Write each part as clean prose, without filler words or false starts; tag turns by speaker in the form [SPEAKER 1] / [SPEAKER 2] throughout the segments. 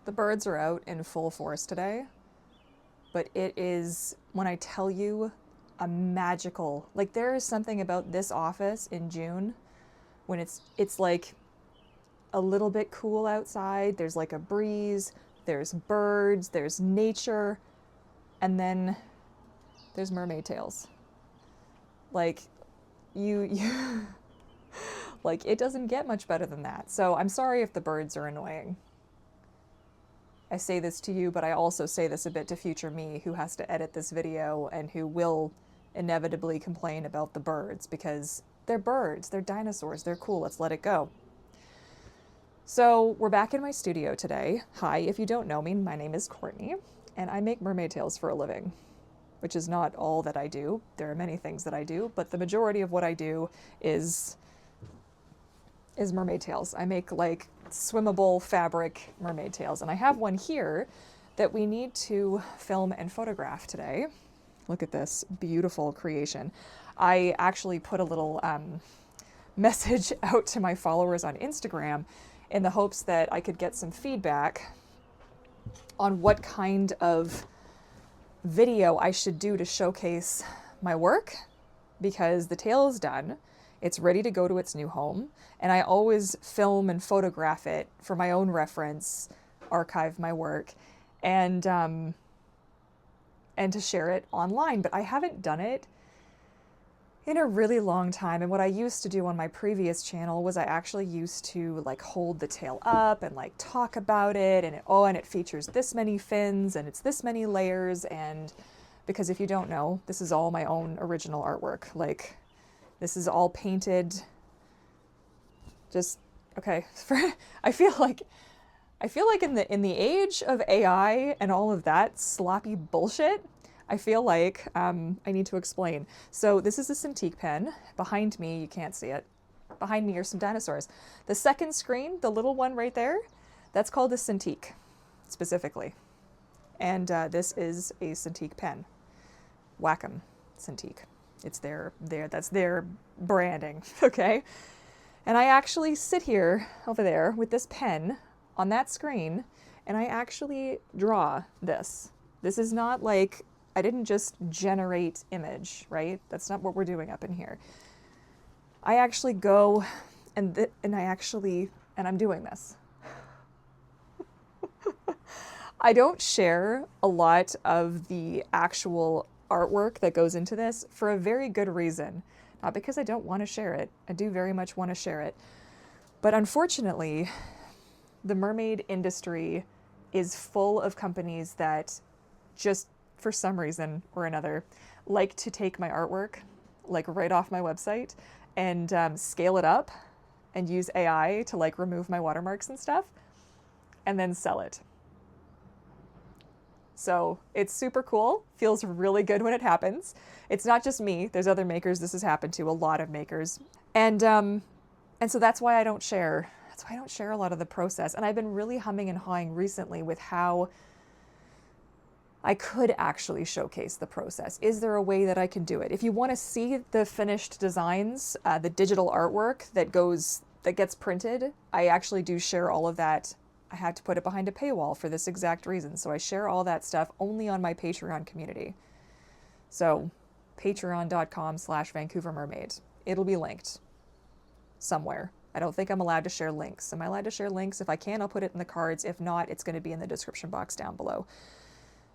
[SPEAKER 1] The birds are out in full force today, but it is, when I tell you, a magical, like there is something about this office in June when it's like a little bit cool outside, there's like a breeze, there's birds, there's nature, and then there's mermaid tails. Like you like it doesn't get much better than that. So I'm sorry if the birds are annoying. I say this to you, but I also say this a bit to future me who has to edit this video and who will inevitably complain about the birds because they're birds, they're dinosaurs, they're cool, let's let it go. So we're back in my studio today. Hi, if you don't know me, my name is Courtney, and I make mermaid tails for a living, which is not all that I do. There are many things that I do, but the majority of what I do is mermaid tails. I make like swimmable fabric mermaid tails, and I have one here that we need to film and photograph today. Look at this beautiful creation. I actually put a little message out to my followers on Instagram in the hopes that I could get some feedback on what kind of video I should do to showcase my work, because the tail is done. It's ready to go to its new home, and I always film and photograph it for my own reference, archive my work, and to share it online. But I haven't done it in a really long time. And what I used to do on my previous channel was I actually used to like hold the tail up and like talk about it, and it features this many fins and it's this many layers. And because if you don't know, this is all my own original artwork. Like this is all painted. Just okay. I feel like in the age of AI and all of that sloppy bullshit, I feel like I need to explain. So this is a Cintiq pen. Behind me, you can't see it. Behind me are some dinosaurs. The second screen, the little one right there, that's called a Cintiq, specifically. And this is a Cintiq pen. Wacom Cintiq. It's that's their branding, okay? And I actually sit here over there with this pen on that screen, and I actually draw this. This is not like, I didn't just generate image, right? That's not what we're doing up in here. I actually go and I'm doing this. I don't share a lot of the actual artwork that goes into this for a very good reason. Not because I don't want to share it. I do very much want to share it. But unfortunately, the mermaid industry is full of companies that just for some reason or another like to take my artwork like right off my website and scale it up and use AI to like remove my watermarks and stuff and then sell it. So it's super cool, feels really good when it happens. It's not just me, there's other makers this has happened to, a lot of makers. And so that's why I don't share. That's why I don't share a lot of the process. And I've been really humming and hawing recently with how I could actually showcase the process. Is there a way that I can do it? If you want to see the finished designs, the digital artwork that gets printed, I actually do share all of that. I had to put it behind a paywall for this exact reason. So I share all that stuff only on my Patreon community. So patreon.com/Vancouver Mermaid. It'll be linked somewhere. I don't think I'm allowed to share links. Am I allowed to share links? If I can, I'll put it in the cards. If not, it's going to be in the description box down below.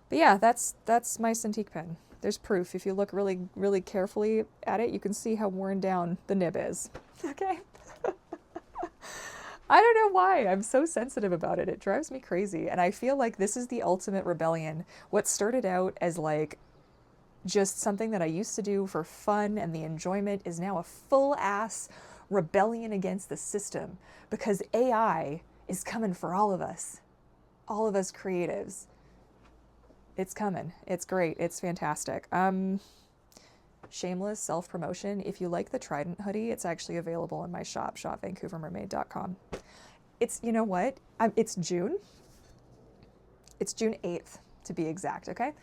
[SPEAKER 1] But yeah, that's my Cintiq pen. There's proof. If you look really, really carefully at it, you can see how worn down the nib is. Okay? I don't know why. I'm so sensitive about it. It drives me crazy. And I feel like this is the ultimate rebellion. What started out as like just something that I used to do for fun and the enjoyment is now a full-ass rebellion against the system, because AI is coming for all of us creatives. It's coming. It's great. It's fantastic. Shameless self-promotion. If you like the Trident hoodie, it's actually available in my shop, shopvancouvermermaid.com. It's, you know what? It's June. It's June 8th to be exact, okay?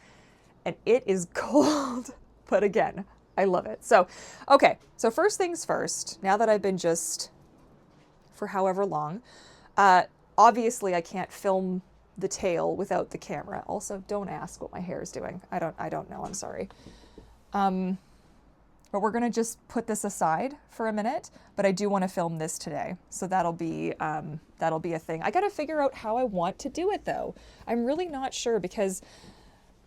[SPEAKER 1] And it is cold, but again, I love it. So, okay. So first things first, now that I've been just for however long, obviously I can't film the tail without the camera. Also, don't ask what my hair is doing. I don't know. I'm sorry. But we're going to just put this aside for a minute, but I do want to film this today. So that'll be a thing. I got to figure out how I want to do it though. I'm really not sure, because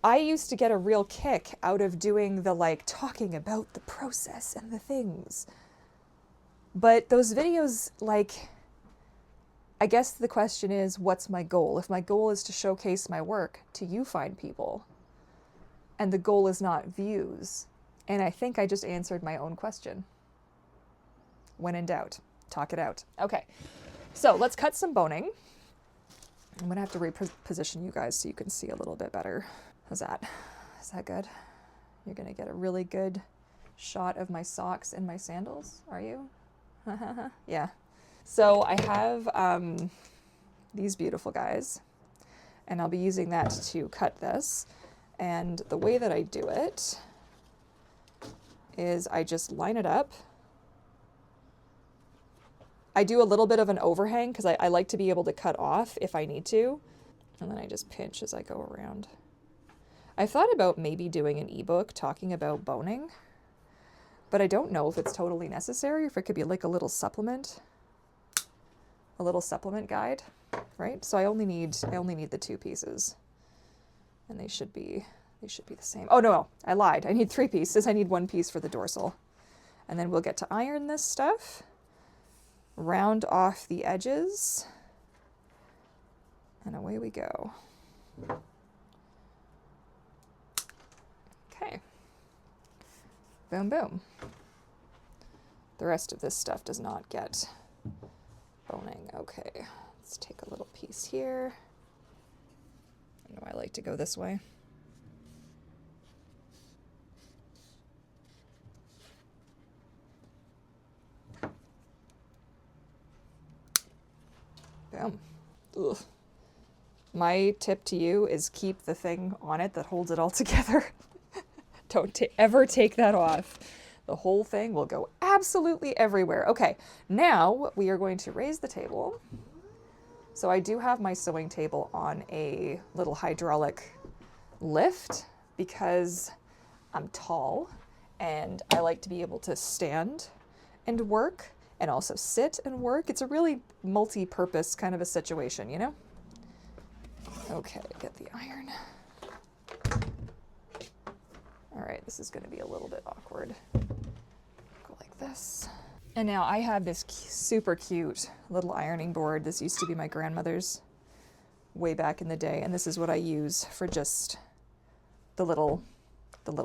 [SPEAKER 1] I used to get a real kick out of doing the like talking about the process and the things. But those videos, like, I guess the question is, what's my goal? If my goal is to showcase my work to you fine people, and the goal is not views, and I think I just answered my own question. When in doubt, talk it out. Okay, so let's cut some boning. I'm gonna have to reposition you guys so you can see a little bit better. How's that? Is that good? You're gonna get a really good shot of my socks and my sandals, are you? Yeah. So I have these beautiful guys, and I'll be using that to cut this. And the way that I do it is I just line it up. I do a little bit of an overhang because I like to be able to cut off if I need to. And then I just pinch as I go around. I thought about maybe doing an ebook talking about boning, but I don't know if it's totally necessary, or if it could be like a little supplement guide, right? So I only need the 2 pieces, and they should be the same. Oh no, I lied. I need 3 pieces. I need 1 piece for the dorsal. And then we'll get to iron this stuff, round off the edges, and away we go. Okay. Boom, boom. The rest of this stuff does not get boning. Okay, let's take a little piece here. I know I like to go this way. Boom. Ugh. My tip to you is keep the thing on it that holds it all together. Don't ever take that off. The whole thing will go absolutely everywhere. Okay, now we are going to raise the table. So I do have my sewing table on a little hydraulic lift because I'm tall and I like to be able to stand and work and also sit and work. It's a really multi-purpose kind of a situation, you know? Okay, get the iron. All right, this is gonna be a little bit awkward. Go like this. And now I have this super cute little ironing board. This used to be my grandmother's way back in the day, and this is what I use for just the little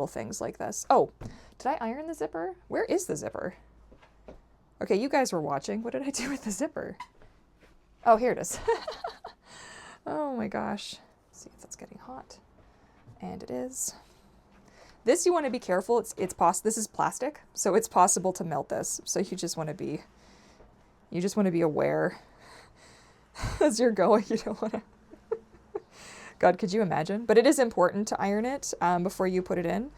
[SPEAKER 1] things like this. Oh, did I iron the zipper? Where is the zipper? Okay, you guys were watching. What did I do with the zipper? Oh, here it is. Oh my gosh. Let's see if it's getting hot. And it is. This you want to be careful. This is plastic, so it's possible to melt this. So you just want to be aware as you're going. You don't want to. God, could you imagine? But it is important to iron it before you put it in,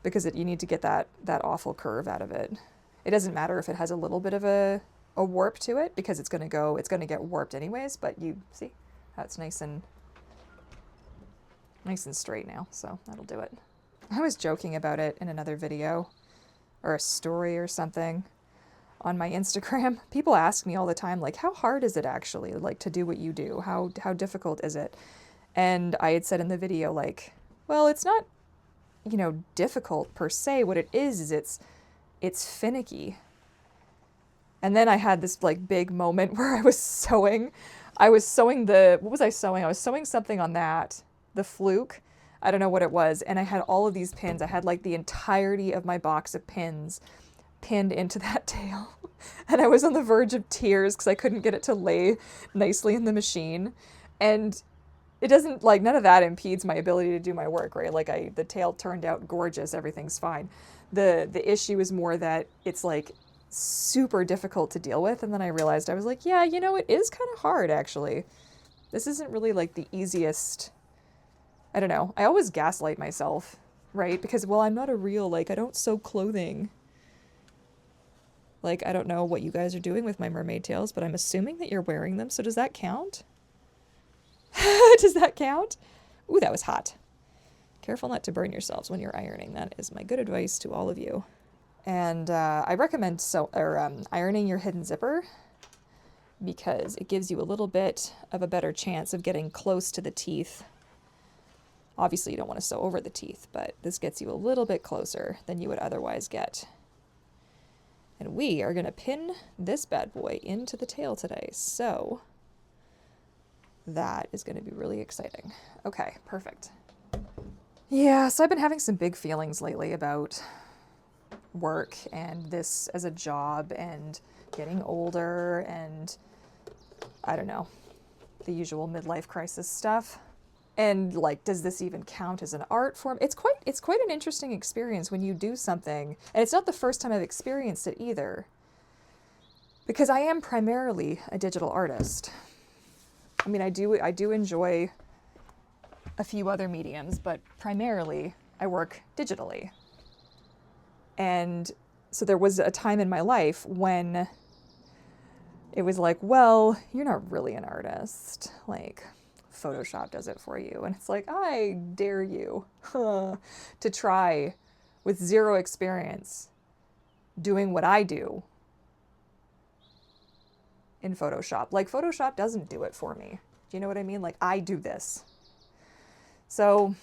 [SPEAKER 1] because you need to get that awful curve out of it. It doesn't matter if it has a little bit of a warp to it, because it's gonna get warped anyways. But you see how it's nice and straight now, so that'll do it. I was joking about it in another video or a story or something on my Instagram. People ask me all the time, like, how hard is it actually, like, to do what you do? How difficult is it? And I had said in the video, like, well, it's not, difficult per se. What it is it's finicky. And then I had this like big moment where I was sewing what was I sewing? I was sewing something on the fluke. I don't know what it was. And I had all of these pins. I had like the entirety of my box of pins pinned into that tail. And I was on the verge of tears because I couldn't get it to lay nicely in the machine. And it doesn't, like, none of that impedes my ability to do my work, right? Like, the tail turned out gorgeous. Everything's fine. The issue is more that it's like super difficult to deal with. And then I realized, I was like, yeah, it is kind of hard actually. This isn't really like the easiest. I don't know. I always gaslight myself, right? Because, well, I'm not a real, I don't sew clothing. Like, I don't know what you guys are doing with my mermaid tails, but I'm assuming that you're wearing them. So does that count? Does that count? Ooh, that was hot. Careful not to burn yourselves when you're ironing. That is my good advice to all of you. And I recommend ironing your hidden zipper because it gives you a little bit of a better chance of getting close to the teeth. Obviously, you don't want to sew over the teeth, but this gets you a little bit closer than you would otherwise get. And we are going to pin this bad boy into the tail today, so that is going to be really exciting. Okay, perfect. Yeah, so I've been having some big feelings lately about work and this as a job and getting older and I don't know, the usual midlife crisis stuff. And like, does this even count as an art form? It's quite an interesting experience when you do something, and it's not the first time I've experienced it either, because I am primarily a digital artist. I mean, I do enjoy a few other mediums, but primarily I work digitally. And so there was a time in my life when it was like, well, you're not really an artist. Like, Photoshop does it for you. And it's like, I dare you to try with zero experience doing what I do in Photoshop. Like, Photoshop doesn't do it for me. Do you know what I mean? Like, I do this. So,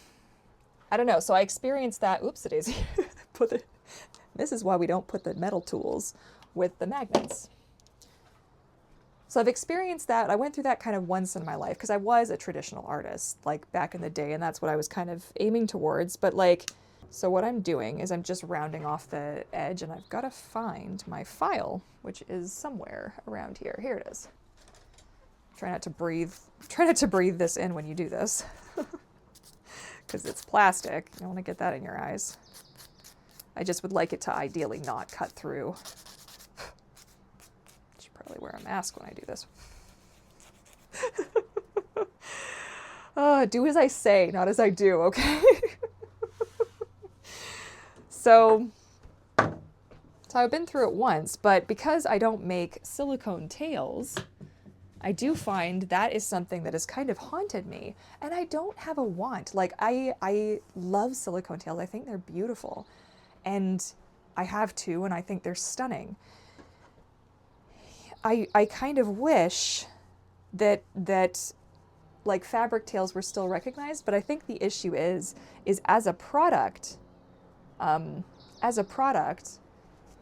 [SPEAKER 1] I don't know. So I experienced that. Oops, it is. This is why we don't put the metal tools with the magnets. So I've experienced that. I went through that kind of once in my life because I was a traditional artist, like back in the day, and that's what I was kind of aiming towards. But like, so what I'm doing is I'm just rounding off the edge, and I've got to find my file, which is somewhere around here. Here it is. Try not to breathe this in when you do this because it's plastic. You don't want to get that in your eyes. I just would like it to ideally not cut through. Should probably wear a mask when I do this. Do as I say, not as I do, okay? So I've been through it once, but because I don't make silicone tails, I do find that is something that has kind of haunted me, and I don't have a want. Like, I love silicone tails. I think they're beautiful, and I have two, and I think they're stunning. I kind of wish that like fabric tails were still recognized, but I think the issue is as a product,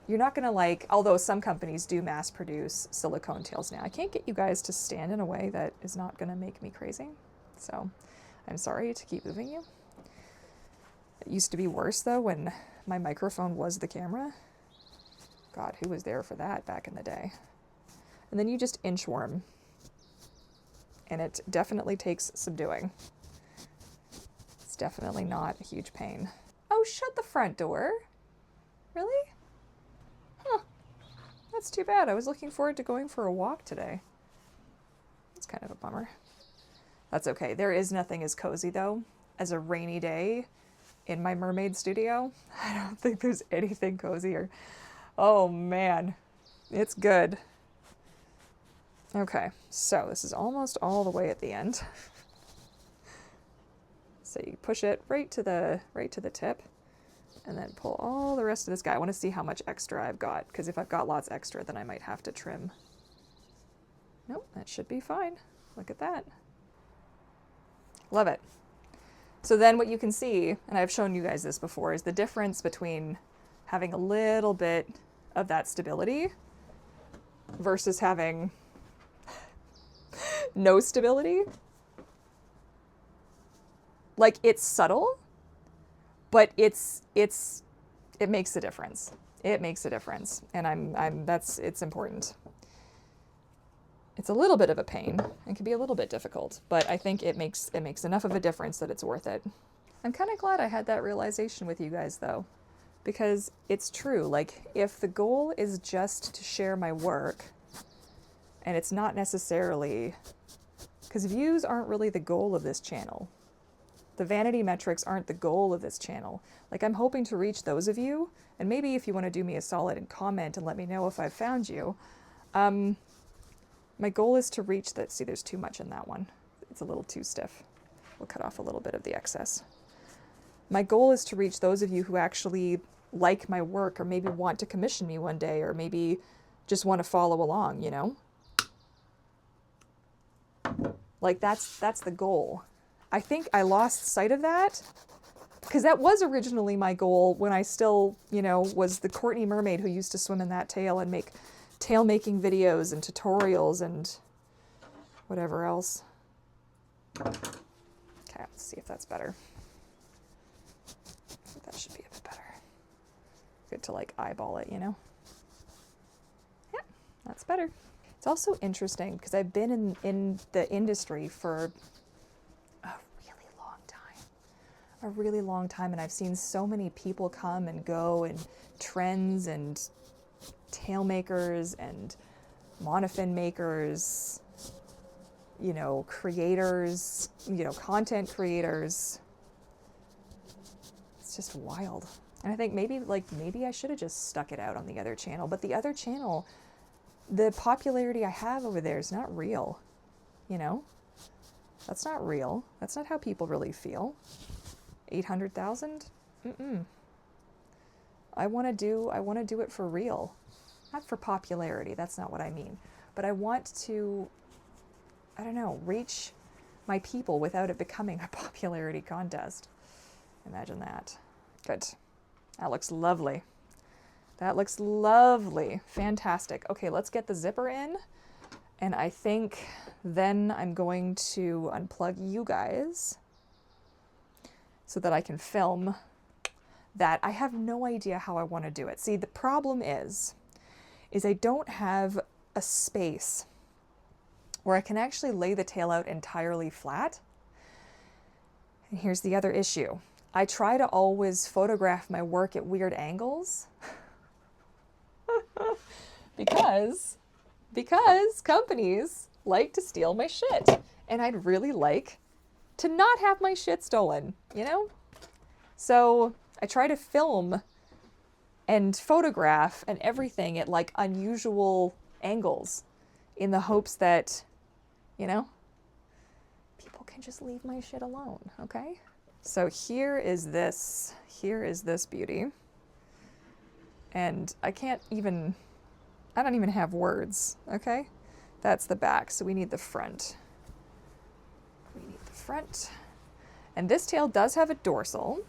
[SPEAKER 1] you're not gonna like, although some companies do mass produce silicone tails now. I can't get you guys to stand in a way that is not gonna make me crazy. So I'm sorry to keep moving you. It used to be worse though when my microphone was the camera. God, who was there for that back in the day? And then you just inchworm. And it definitely takes subduing. It's definitely not a huge pain. Oh, shut the front door. Really? Huh. That's too bad. I was looking forward to going for a walk today. It's kind of a bummer. That's okay. There is nothing as cozy, though, as a rainy day in my Mermaid studio. I don't think there's anything cozier. Oh, man. It's good. Okay, so this is almost all the way at the end. So you push it right to the tip, and then pull all the rest of this guy. I want to see how much extra I've got, because if I've got lots extra, then I might have to trim. Nope, that should be fine. Look at that. Love it. So then what you can see, and I've shown you guys this before, is the difference between having a little bit of that stability versus having no stability. Like, it's subtle, but it makes a difference. It makes a difference, and it's important. It's a little bit of a pain and can be a little bit difficult, but I think it makes enough of a difference that it's worth it. I'm kind of glad I had that realization with you guys though, because it's true. Like, if the goal is just to share my work, and it's not necessarily, because views aren't really the goal of this channel. The vanity metrics aren't the goal of this channel. Like, I'm hoping to reach those of you, and maybe if you want to do me a solid and comment and let me know if I've found you. My goal is to reach that. See, there's too much in that one. It's a little too stiff. We'll cut off a little bit of the excess. My goal is to reach those of you who actually like my work or maybe want to commission me one day or maybe just want to follow along, you know? Like that's the goal. I think I lost sight of that because that was originally my goal when I still, you know, was the Courtney mermaid who used to swim in that tail and make tail making videos and tutorials and whatever else. Okay, let's see if that's better. I think that should be a bit better. Good to like eyeball it, you know? Yeah, that's better. It's also interesting because I've been in the industry for a really long time, and I've seen so many people come and go, and trends and tail makers and monofin makers, you know, creators, you know, content creators. It's just wild. And I think maybe I should have just stuck it out on the other channel, but the other channel, the popularity I have over there is not real, you know? That's not real. That's not how people really feel. 800,000? I want to do it for real. Not for popularity, that's not what I mean. But I want to, I don't know, reach my people without it becoming a popularity contest. Imagine that. Good. That looks lovely. That looks lovely. Fantastic. Okay, let's get the zipper in. And I think then I'm going to unplug you guys so that I can film that. I have no idea how I want to do it. See, the problem is I don't have a space where I can actually lay the tail out entirely flat. And here's the other issue. I try to always photograph my work at weird angles because companies like to steal my shit. And I'd really like to not have my shit stolen, you know? So I try to film and photograph and everything at like unusual angles in the hopes that, you know, people can just leave my shit alone, okay? So here is this beauty. And I don't even have words, okay? That's the back, so we need the front. And this tail does have a dorsal,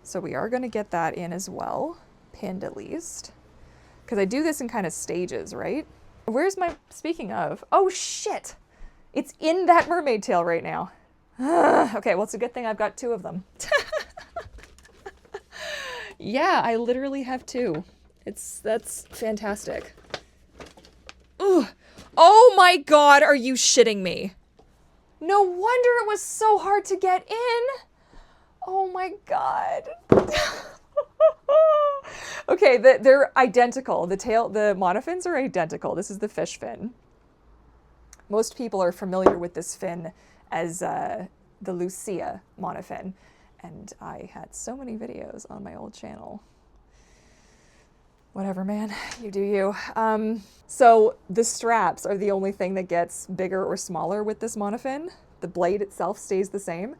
[SPEAKER 1] so we are going to get that in as well, pinned at least. Because I do this in kind of stages, right? Speaking of, oh shit! It's in that mermaid tail right now. Okay, well, it's a good thing I've got two of them. Yeah, I literally have two. That's fantastic. Ugh. Oh my God, are you shitting me? No wonder it was so hard to get in. Oh my God. Okay, they're identical. The monofins are identical. This is the fish fin. Most people are familiar with this fin as the Lucia monofin. And I had so many videos on my old channel. Whatever, man, you do you. So the straps are the only thing that gets bigger or smaller with this monofin. The blade itself stays the same.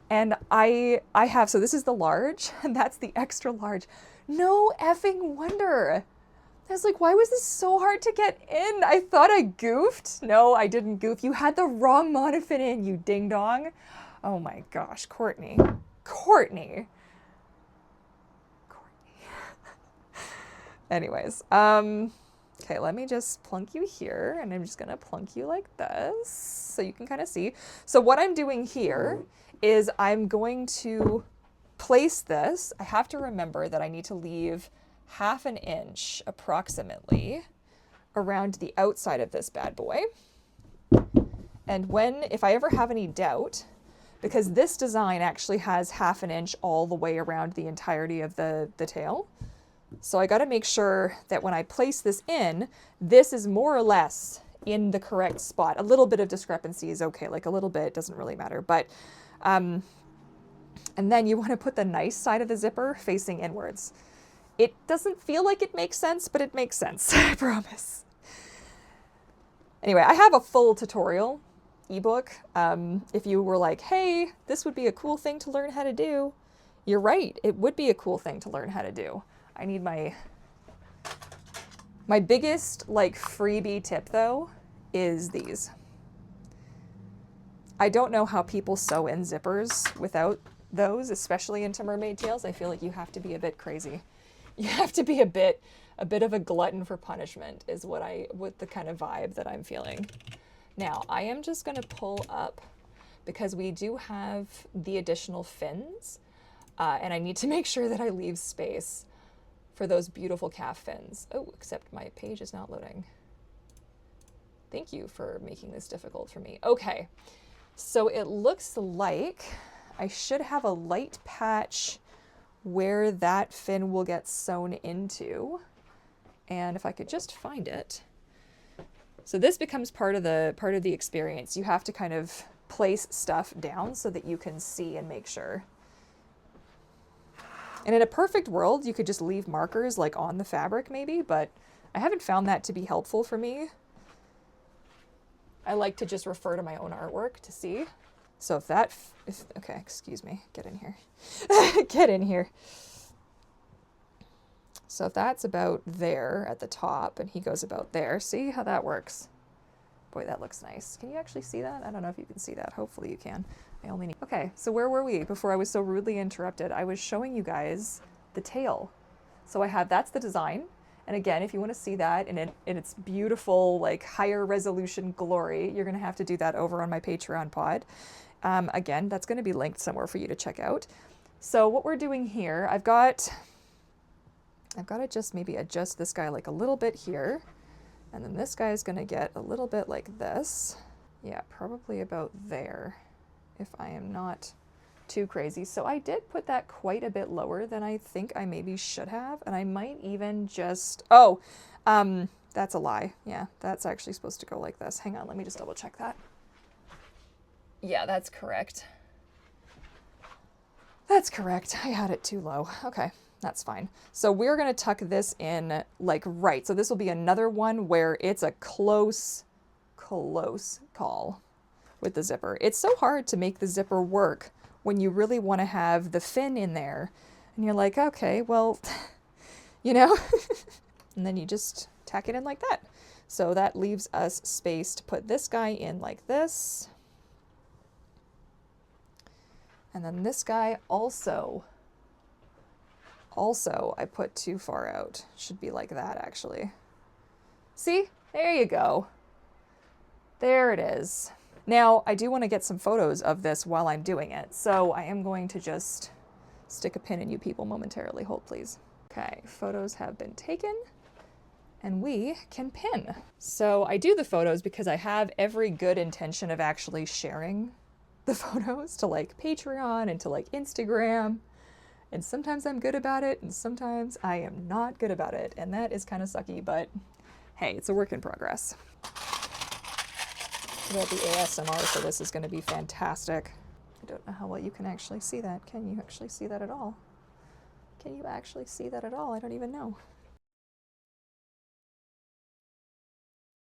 [SPEAKER 1] And so this is the large, and that's the extra large. No effing wonder. I was like, why was this so hard to get in? I thought I goofed. No, I didn't goof. You had the wrong monofin in, you ding dong. Oh my gosh, Courtney. Anyways, okay, let me just plunk you here, and I'm just gonna plunk you like this so you can kind of see. So what I'm doing here is I'm going to place this. I have to remember that I need to leave 1/2 inch approximately around the outside of this bad boy. And if I ever have any doubt, because this design actually has 1/2 inch all the way around the entirety of the tail. So I got to make sure that when I place this in, this is more or less in the correct spot. A little bit of discrepancy is okay, like a little bit, doesn't really matter. But, and then you want to put the nice side of the zipper facing inwards. It doesn't feel like it makes sense, but it makes sense, I promise. Anyway, I have a full tutorial ebook. If you were like, hey, this would be a cool thing to learn how to do, you're right. It would be a cool thing to learn how to do. I need my biggest like freebie tip though is these. I don't know how people sew in zippers without those, especially into mermaid tails. I feel like you have to be a bit crazy. You have to be a bit of a glutton for punishment is what the kind of vibe that I'm feeling. Now, I am just going to pull up because we do have the additional fins, and I need to make sure that I leave space for those beautiful calf fins. Oh, except my page is not loading. Thank you for making this difficult for me. Okay, so it looks like I should have a light patch where that fin will get sewn into. And if I could just find it. So this becomes part of the experience. You have to kind of place stuff down so that you can see and make sure. And in a perfect world, you could just leave markers like on the fabric maybe, but I haven't found that to be helpful for me. I like to just refer to my own artwork to see. So okay, excuse me, get in here. Get in here. So if that's about there at the top and he goes about there, see how that works? Boy, that looks nice. Can you actually see that? I don't know if you can see that. Hopefully you can. I only need... Okay, so where were we before I was so rudely interrupted? I was showing you guys the tail. So that's the design. And again, if you want to see that in its beautiful, like higher resolution glory, you're going to have to do that over on my Patreon pod. Again, that's going to be linked somewhere for you to check out. So what we're doing here, I've got to just maybe adjust this guy like a little bit here. And then this guy is going to get a little bit like this. Yeah, probably about there, if I am not too crazy. So I did put that quite a bit lower than I think I maybe should have. And I might even just, that's a lie. Yeah, that's actually supposed to go like this. Hang on, let me just double check that. Yeah, that's correct. That's correct. I had it too low. Okay. That's fine. So we're going to tuck this in like right. So this will be another one where it's a close call with the zipper. It's so hard to make the zipper work when you really want to have the fin in there. And you're like, okay, well, you know, and then you just tack it in like that. So that leaves us space to put this guy in like this. And then this guy also I put too far out. Should be like that actually. See, there you go. There it is. Now I do want to get some photos of this while I'm doing it. So I am going to just stick a pin in you people momentarily. Hold please. Okay, photos have been taken and we can pin. So I do the photos because I have every good intention of actually sharing the photos to like Patreon and to like Instagram. And sometimes I'm good about it, and sometimes I am not good about it. And that is kind of sucky, but hey, it's a work in progress. I bet the ASMR for this is going to be fantastic. I don't know how well you can actually see that. Can you actually see that at all? Can you actually see that at all? I don't even know.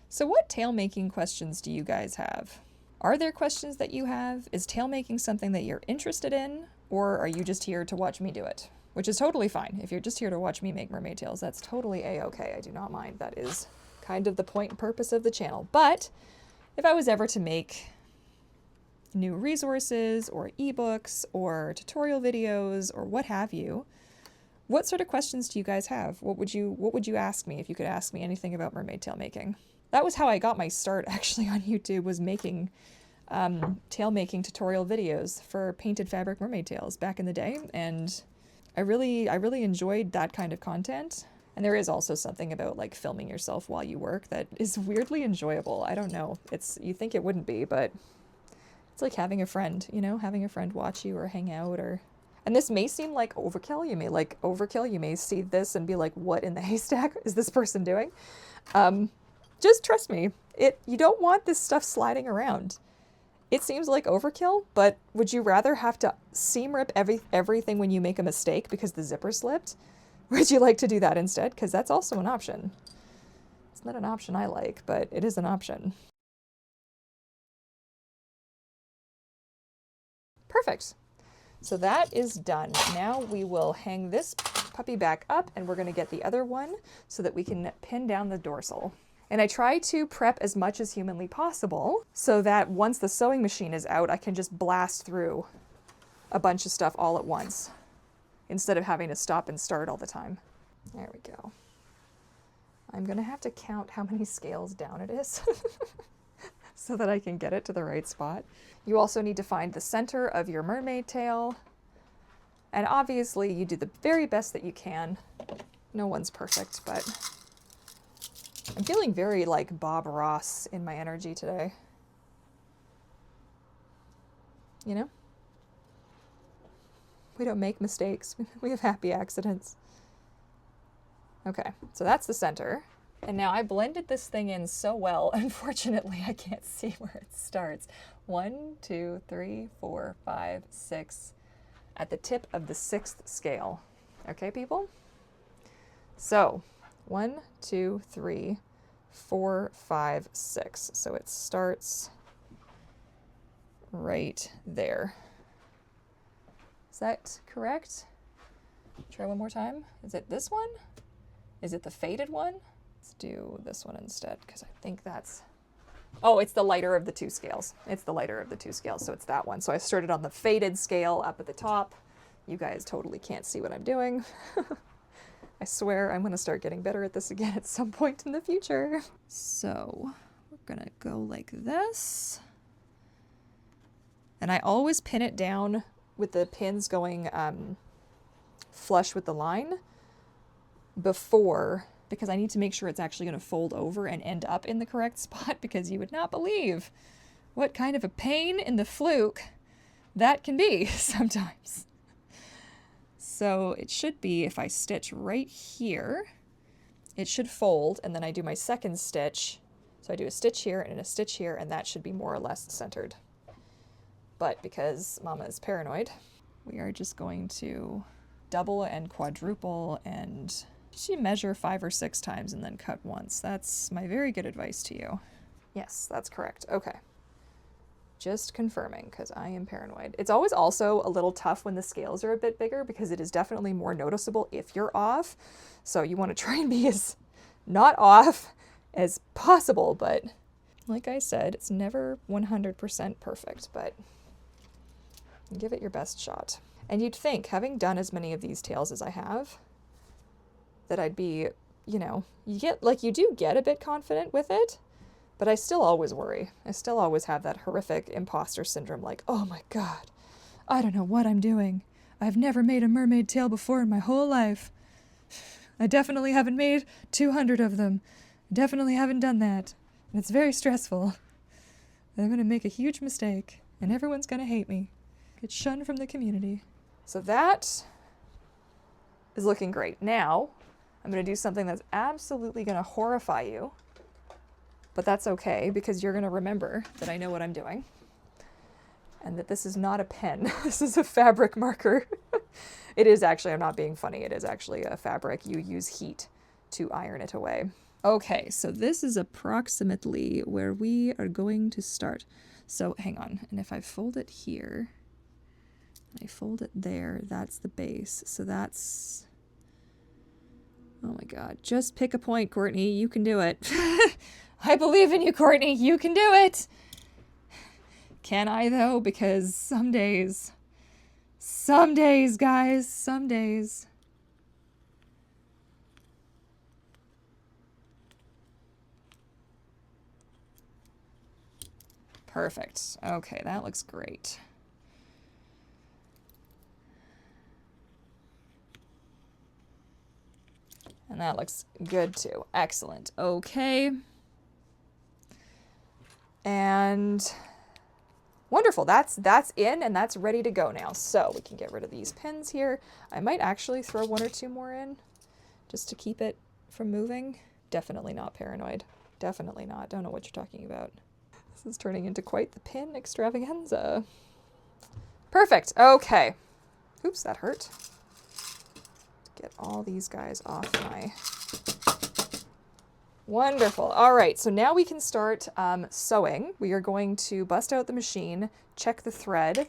[SPEAKER 1] So what tail making questions do you guys have? Are there questions that you have? Is tail making something that you're interested in? Or are you just here to watch me do it? Which is totally fine. If you're just here to watch me make mermaid tails, that's totally a-okay. I do not mind. That is kind of the point and purpose of the channel. But if I was ever to make new resources or ebooks or tutorial videos or what have you, what sort of questions do you guys have? What would you ask me if you could ask me anything about mermaid tail making? That was how I got my start actually on YouTube, was making tail making tutorial videos for painted fabric mermaid tails back in the day, and I really enjoyed that kind of content. And there is also something about like filming yourself while you work that is weirdly enjoyable. I don't know, you think it wouldn't be, but it's like having a friend, you know, having a friend watch you or hang out. And this may seem like overkill. You may like overkill. You may see this and be like, what in the haystack is this person doing? Just trust me, you don't want this stuff sliding around. It seems like overkill, but would you rather have to seam rip everything when you make a mistake because the zipper slipped? Would you like to do that instead? Because that's also an option. It's not an option I like, but it is an option. Perfect. So that is done. Now we will hang this puppy back up, and we're going to get the other one so that we can pin down the dorsal. And I try to prep as much as humanly possible so that once the sewing machine is out, I can just blast through a bunch of stuff all at once instead of having to stop and start all the time. There we go. I'm going to have to count how many scales down it is so that I can get it to the right spot. You also need to find the center of your mermaid tail. And obviously you do the very best that you can. No one's perfect, but I'm feeling very like Bob Ross in my energy today. You know? We don't make mistakes. We have happy accidents. Okay, so that's the center. And now I blended this thing in so well, unfortunately I can't see where it starts. 1, 2, 3, 4, 5, 6, at the tip of the 6th scale. Okay, people? So 1, 2, 3, 4, 5, 6. So it starts right there. Is that correct? Try one more time. Is it this one? Is it the faded one? Let's do this one instead, because I think that's... Oh, it's the lighter of the 2 scales. It's the lighter of the 2 scales, so it's that one. So I started on the faded scale up at the top. You guys totally can't see what I'm doing. I swear I'm going to start getting better at this again at some point in the future. So we're going to go like this. And I always pin it down with the pins going flush with the line before, because I need to make sure it's actually going to fold over and end up in the correct spot, because you would not believe what kind of a pain in the fluke that can be sometimes. So it should be, if I stitch right here, it should fold, and then I do my second stitch. So I do a stitch here and a stitch here, and that should be more or less centered. But because Mama is paranoid, we are just going to double and quadruple, and she measure 5 or 6 times and then cut once. That's my very good advice to you. Yes, that's correct. Okay. Just confirming, because I am paranoid. It's always also a little tough when the scales are a bit bigger, because it is definitely more noticeable if you're off. So you want to try and be as not off as possible, but like I said, it's never 100% perfect, but give it your best shot. And you'd think, having done as many of these tails as I have, that I'd be, you know, you do get a bit confident with it, but I still always worry. I still always have that horrific imposter syndrome, like, oh my God, I don't know what I'm doing. I've never made a mermaid tail before in my whole life. I definitely haven't made 200 of them. I definitely haven't done that. And it's very stressful. I'm going to make a huge mistake, and everyone's going to hate me. Get shunned from the community. So that is looking great. Now, I'm going to do something that's absolutely going to horrify you, but that's okay, because you're going to remember that I know what I'm doing, and that this is not a pen. This is a fabric marker. It is actually, I'm not being funny, it is actually a fabric. You use heat to iron it away. Okay, so this is approximately where we are going to start. So hang on, and if I fold it here, I fold it there, that's the base. So that's, oh my God, just pick a point, Courtney, you can do it. I believe in you, Courtney, you can do it. Can I though? Because some days, guys, some days. Perfect. Okay, that looks great. And that looks good too. Excellent. Okay. And wonderful. That's in, and that's ready to go now. So we can get rid of these pins here. I might actually throw 1 or 2 more in just to keep it from moving. Definitely not paranoid. Definitely not. Don't know what you're talking about. This is turning into quite the pin extravaganza. Perfect. Okay. Oops, that hurt. Get all these guys off my... Wonderful. All right, so now we can start sewing. We are going to bust out the machine, check the thread.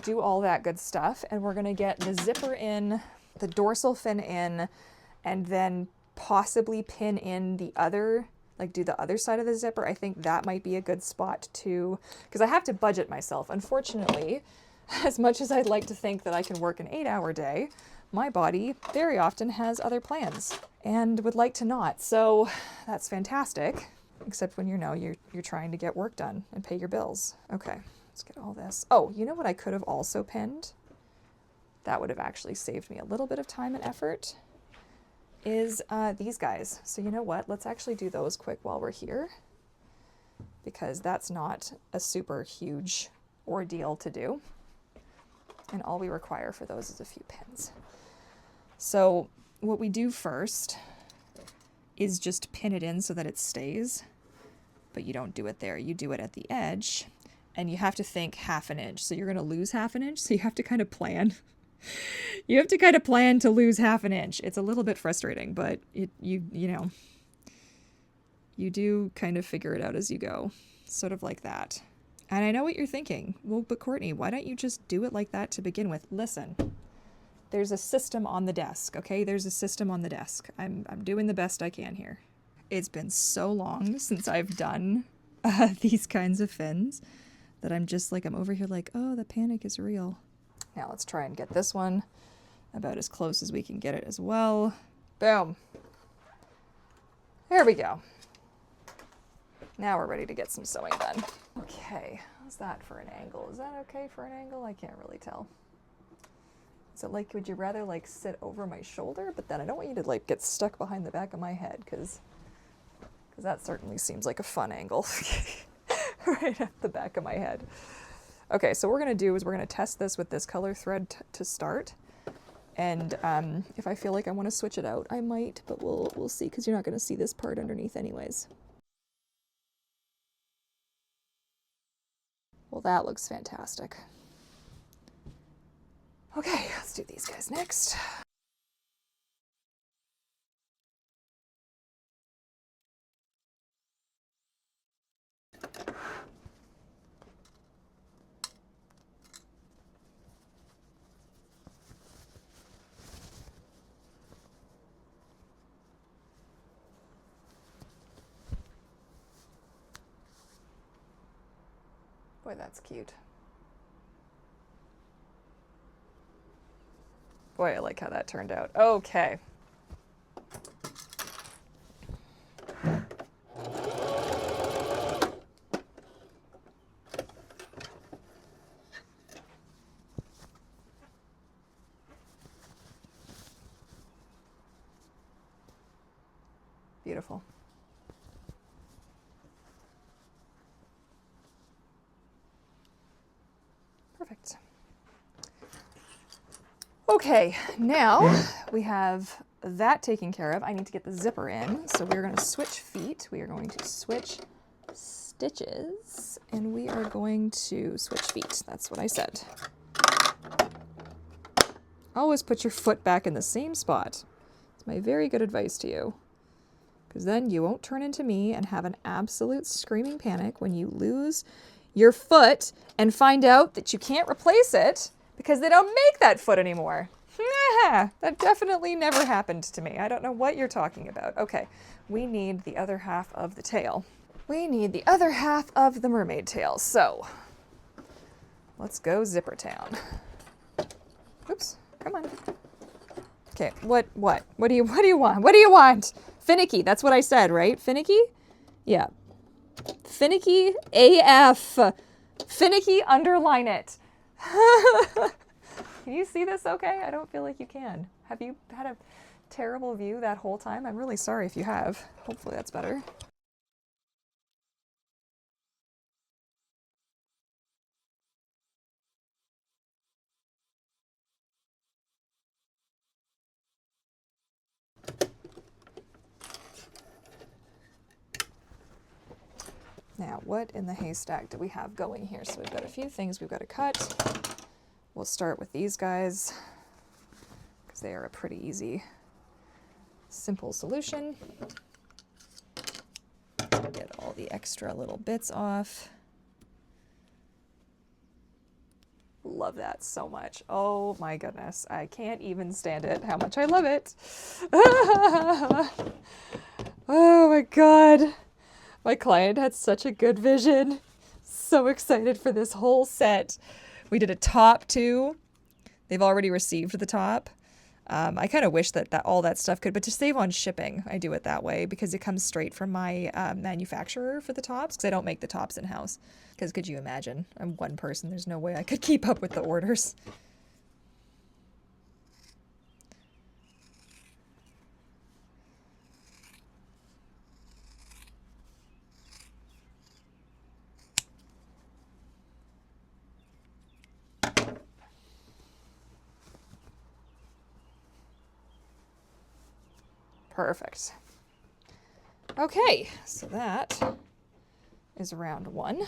[SPEAKER 1] do all that good stuff, and we're gonna get the zipper in, the dorsal fin in, and then possibly pin in the other, like do the other side of the zipper. I think that might be a good spot too, because I have to budget myself. Unfortunately, as much as I'd like to think that I can work an 8-hour day, my body very often has other plans and would like to not. So that's fantastic, except when you're trying to get work done and pay your bills. Okay, let's get all this. Oh, you know what I could have also pinned? That would have actually saved me a little bit of time and effort, is these guys. So you know what? Let's actually do those quick while we're here, because that's not a super huge ordeal to do. And all we require for those is a few pins. So what we do first is just pin it in so that it stays, but you don't do it there. You do it at the edge, and you have to think 1/2 inch. So you're going to lose 1/2 inch. So you have to kind of plan. You have to kind of plan to lose 1/2 inch. It's a little bit frustrating, but you know, you do kind of figure it out as you go, sort of like that. And I know what you're thinking. Well, but Courtney, why don't you just do it like that to begin with? Listen, there's a system on the desk, okay? There's a system on the desk. I'm doing the best I can here. It's been so long since I've done these kinds of fins that I'm just like, I'm over here like, oh, the panic is real. Now let's try and get this one about as close as we can get it as well. Boom. There we go. Now we're ready to get some sewing done. Okay, how's that for an angle? Is that okay for an angle? I can't really tell. Is it like, would you rather like sit over my shoulder? But then I don't want you to like get stuck behind the back of my head, because that certainly seems like a fun angle. Right at the back of my head. Okay, so what we're gonna do is we're gonna test this with this color thread to start. And if I feel like I want to switch it out, I might, but we'll see, because you're not gonna see this part underneath anyways. Well, that looks fantastic. Okay, let's do these guys next. Boy, that's cute. Boy, I like how that turned out. Okay. Beautiful. Perfect. Okay, now we have that taken care of. I need to get the zipper in. So we're going to switch feet. We are going to switch stitches, and we are going to switch feet. That's what I said. Always put your foot back in the same spot. It's my very good advice to you, because then you won't turn into me and have an absolute screaming panic when you lose your foot and find out that you can't replace it because they don't make that foot anymore. That definitely never happened to me. I don't know what you're talking about. Okay, we need the other half of the tail. We need the other half of the mermaid tail. So let's go zipper town. Oops, come on. Okay, what do you want? What do you want? Finicky, that's what I said, right? Finicky? Yeah. Finicky AF. Finicky, underline it. Can you see this okay? I don't feel like you can. Have you had a terrible view that whole time? I'm really sorry if you have. Hopefully that's better. Now, what in the haystack do we have going here? So we've got a few things we've got to cut. We'll start with these guys, because they are a pretty easy, simple solution. Get all the extra little bits off. Ooh, love that so much. Oh my goodness. I can't even stand it, how much I love it. Oh my God. My client had such a good vision. So excited for this whole set. We did a top too. They've already received the top. I kind of wish that all that stuff could, but to save on shipping, I do it that way because it comes straight from my manufacturer for the tops, because I don't make the tops in-house. Because could you imagine? I'm one person. There's no way I could keep up with the orders. Perfect. Okay, so that is round one.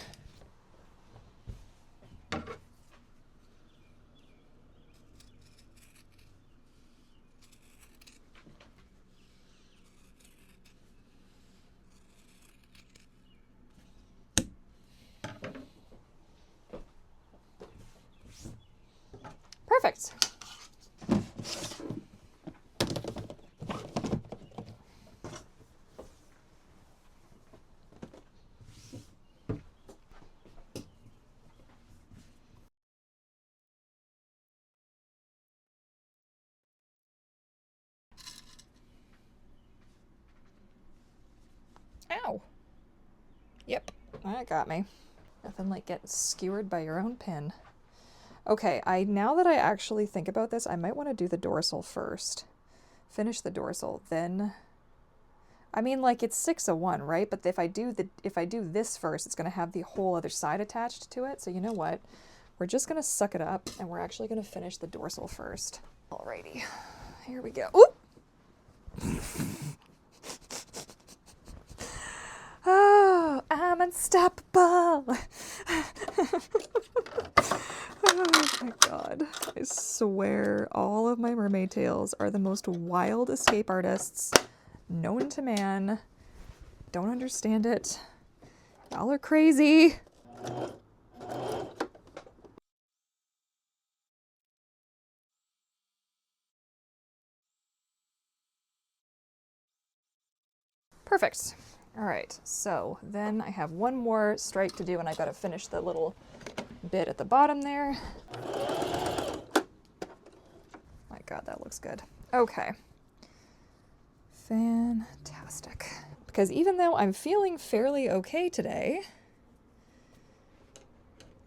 [SPEAKER 1] Perfect. Ow. Yep, that got me. Nothing like getting skewered by your own pin. Okay, now that I actually think about this, I might want to do the dorsal first. Finish the dorsal, then... I mean, like, it's 6 of 1, right? But if I do this first, it's going to have the whole other side attached to it. So you know what? We're just going to suck it up, and we're actually going to finish the dorsal first. Alrighty, here we go. Oop! Oh, I'm unstoppable. Oh my God. I swear all of my mermaid tales are the most wild escape artists known to man. Don't understand it. Y'all are crazy. Perfect. All right, so then I have one more stripe to do, and I got to finish the little bit at the bottom there. My God, that looks good. Okay. Fantastic. Because even though I'm feeling fairly okay today,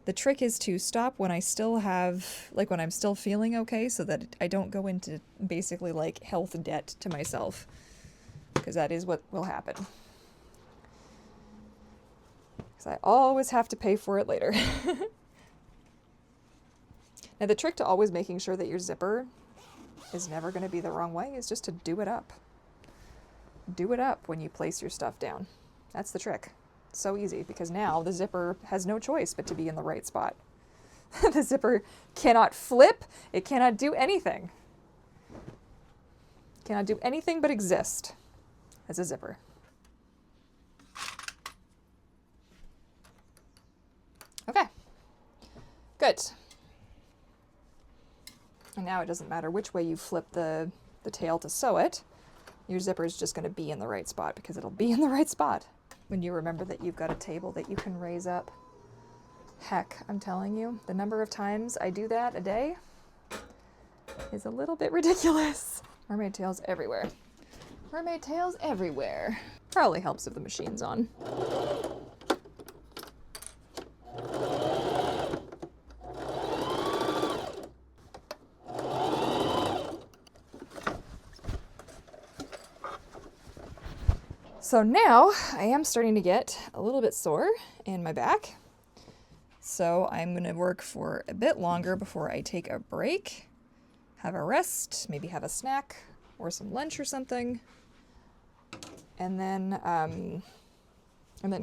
[SPEAKER 1] the trick is to stop when I still have, like when I'm still feeling okay, so that I don't go into basically like health debt to myself. Because that is what will happen. Because I always have to pay for it later. Now the trick to always making sure that your zipper is never going to be the wrong way is just to do it up. Do it up when you place your stuff down. That's the trick. It's so easy because now the zipper has no choice but to be in the right spot. The zipper cannot flip. It cannot do anything. It cannot do anything but exist as a zipper. Okay, good. And now it doesn't matter which way you flip the tail to sew it, your zipper is just going to be in the right spot because it'll be in the right spot when you remember that you've got a table that you can raise up. Heck, I'm telling you, the number of times I do that a day is a little bit ridiculous. Mermaid tails everywhere. Mermaid tails everywhere. Probably helps if the machine's on. So now I am starting to get a little bit sore in my back. So I'm going to work for a bit longer before I take a break, have a rest, maybe have a snack or some lunch or something, and then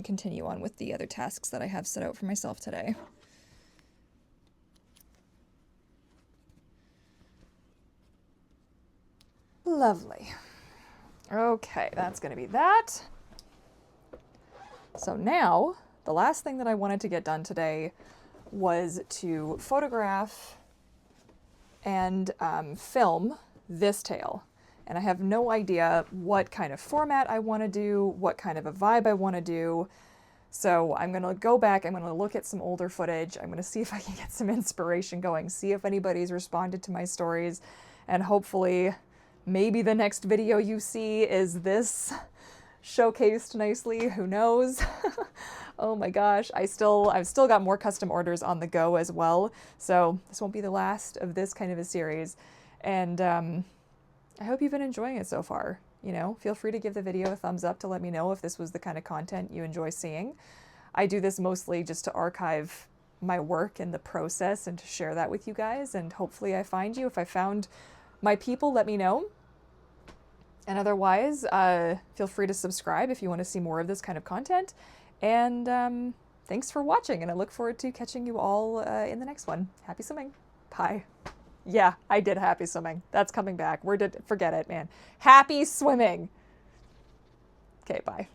[SPEAKER 1] continue on with the other tasks that I have set out for myself today. Lovely. Okay, that's going to be that. So now, the last thing that I wanted to get done today was to photograph and film this tail. And I have no idea what kind of format I want to do, what kind of a vibe I want to do. So I'm going to go back, I'm going to look at some older footage, I'm going to see if I can get some inspiration going, see if anybody's responded to my stories, and hopefully maybe the next video you see is this showcased nicely, who knows. Oh my gosh, I've still got more custom orders on the go as well, so this won't be the last of this kind of a series. And I hope you've been enjoying it so far. You know, feel free to give the video a thumbs up to let me know if this was the kind of content you enjoy seeing. I do this mostly just to archive my work and the process and to share that with you guys, and hopefully I find you. If I found my people, let me know. And otherwise, feel free to subscribe if you want to see more of this kind of content. And thanks for watching, and I look forward to catching you all in the next one. Happy swimming. Bye. Yeah, I did happy swimming. That's coming back. Forget it, man. Happy swimming. Okay, bye.